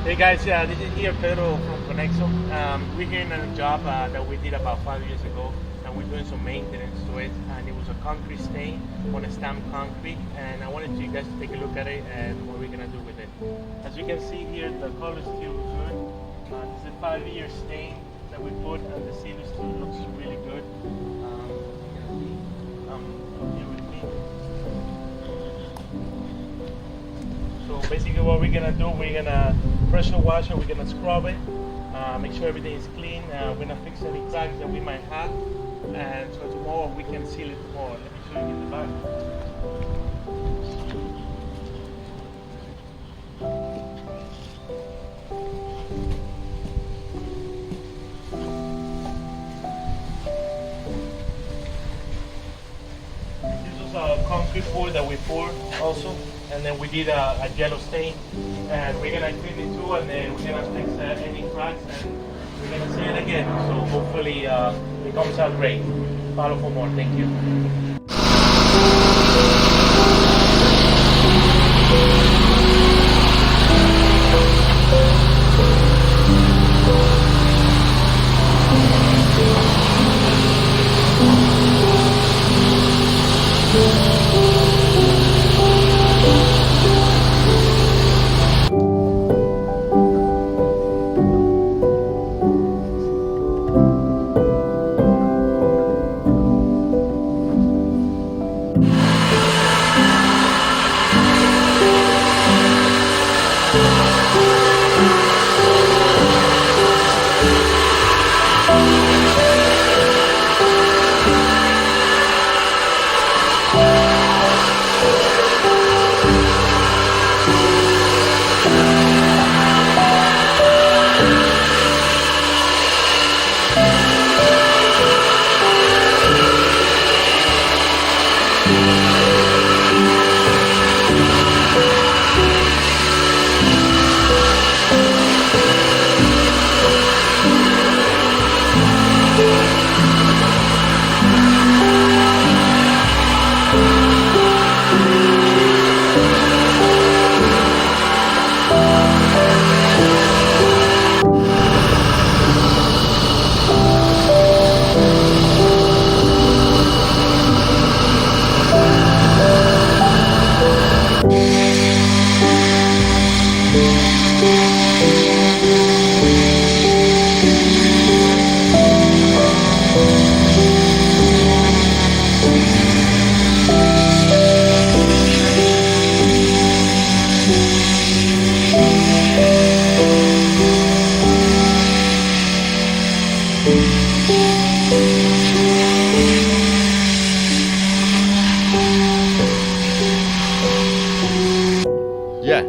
Hey guys, this is here Pedro from Conexo. We're here in a job that we did about 5 years ago, and we're doing some maintenance to it. And it was a concrete stain on a stamped concrete, and I wanted you guys to take a look at it and what we're gonna do with it. As you can see here, the color still looks good. This is a 5-year stain that we put, and the seal still looks really good. You can see here with me. So basically what we're gonna do, we're gonna pressure wash it, we're gonna scrub it, make sure everything is clean. We're gonna fix any cracks that we might have, and so tomorrow we can seal it tomorrow. Let me show you in the back. This was a concrete pour that we poured also, and then we did a yellow stain, and we're gonna clean it too, and then we're gonna fix any cracks, and we're gonna seal it again. So hopefully it comes out great. Follow for more. Thank you. Yeah.